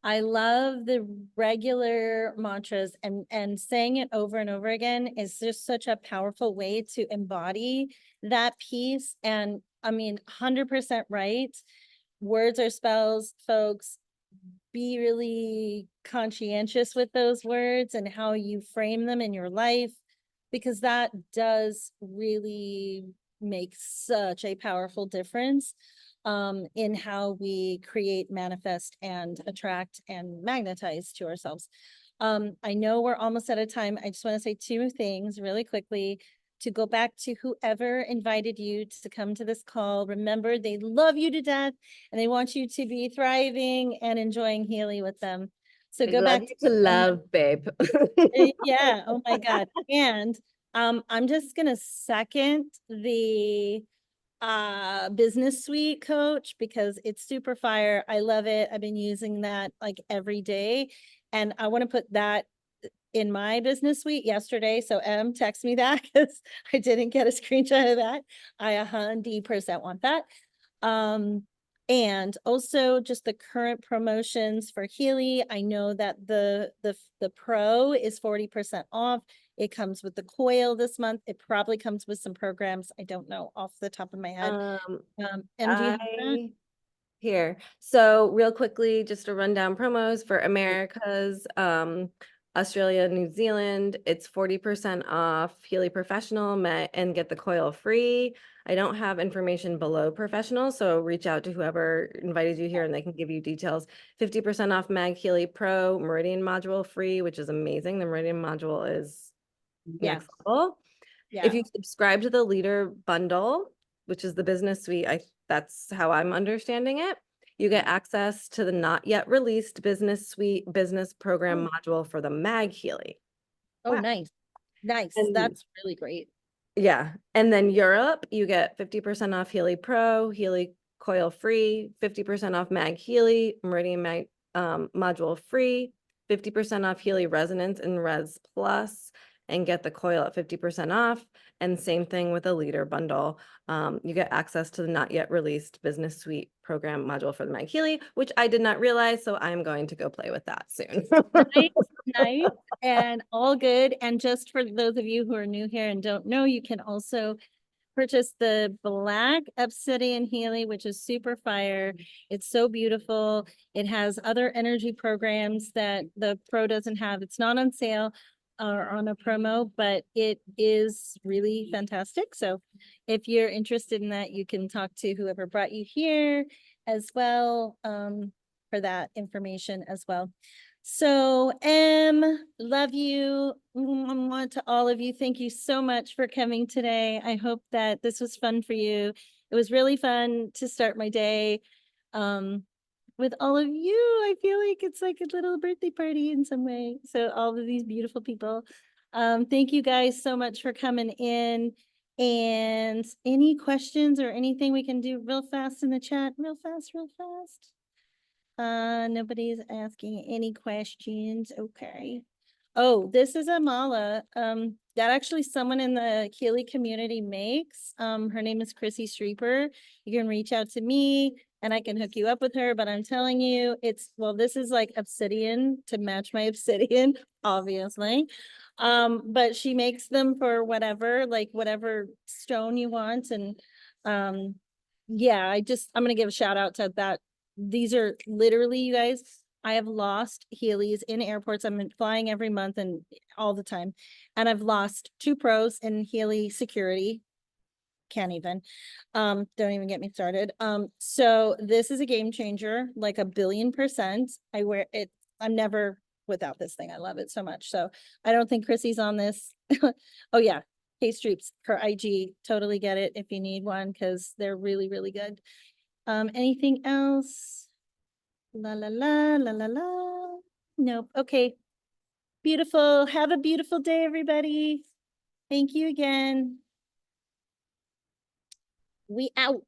I love the regular mantras, and saying it over and over again is just such a powerful way to embody that piece. And I mean, 100% right. Words are spells, folks. Be really conscientious with those words and how you frame them in your life, because that does really make such a powerful difference in how we create, manifest, and attract and magnetize to ourselves. I know we're almost out of time. I just want to say two things really quickly to go back to whoever invited you to come to this call. Remember, they love you to death and they want you to be thriving and enjoying Healy with them. So I go love back you to to love, babe. yeah, oh my God. And I'm just gonna second the business suite coach because it's super fire. I love it. I've been using that like every day. And I want to put that in my business suite yesterday. So text me that because I didn't get a screenshot of that. I 100% want that. And also just the current promotions for Healy. I know that the pro is 40% off. It comes with the coil this month. It probably comes with some programs. I don't know off the top of my head. Do you have that? Here. So real quickly, just to run down promos for Americas, Australia, New Zealand, it's 40% off Healy Professional and get the coil free. I don't have information below professional, so reach out to whoever invited you here and they can give you details. 50% off Mag Healy Pro, Meridian module free, which is amazing. The Meridian module is Yeah, next level. If yeah. you subscribe to the leader bundle, which is the business suite, that's how I'm understanding it. You get access to the not yet released business suite business program module for the Mag Healy. Oh, Wow. nice. Nice. And That's really great. yeah, and then Europe, you get 50% off Healy Pro, Healy Coil free, 50% off Mag Healy, Meridian Mag module free, 50% off Healy Resonance and Res Plus, and get the coil at 50% off. And same thing with the leader bundle. You get access to the not yet released business suite program module for the Mag Healy, which I did not realize, so I'm going to go play with that soon. Nice, nice, and all good. And just for those of you who are new here and don't know, you can also purchase the Black Obsidian Healy, which is super fire. It's so beautiful. It has other energy programs that the Pro doesn't have. It's not on sale or on a promo, but it is really fantastic. So if you're interested in that, you can talk to whoever brought you here as well for that information as well. So, love you. To all of you. Thank you so much for coming today. I hope that this was fun for you. It was really fun to start my day with all of you. I feel like it's like a little birthday party in some way. So all of these beautiful people. Thank you guys so much for coming in. And any questions or anything we can do real fast in the chat? Real fast, real fast. Nobody's asking any questions. Okay. Oh, this is a mala. That actually someone in the Healy community makes. Her name is Chrissy Streeper. You can reach out to me and I can hook you up with her, but I'm telling you, well, this is like obsidian to match my obsidian, obviously. But she makes them for whatever, like whatever stone you want. And, yeah, I'm gonna give a shout out to that. These are literally, you guys, I have lost Heelys in airports. I'm flying every month and all the time. And I've lost 2 pros in Healy security. Can't even. Don't even get me started. So this is a game changer, like 1,000,000,000%. I wear it. I'm never without this thing. I love it so much. So I don't think Chrissy's on this. Oh yeah. Hey Streeps, her IG, totally get it if you need one because they're really, really good. Anything else? La la la la la la. Nope. Okay. Beautiful. Have a beautiful day, everybody. Thank you again. We out.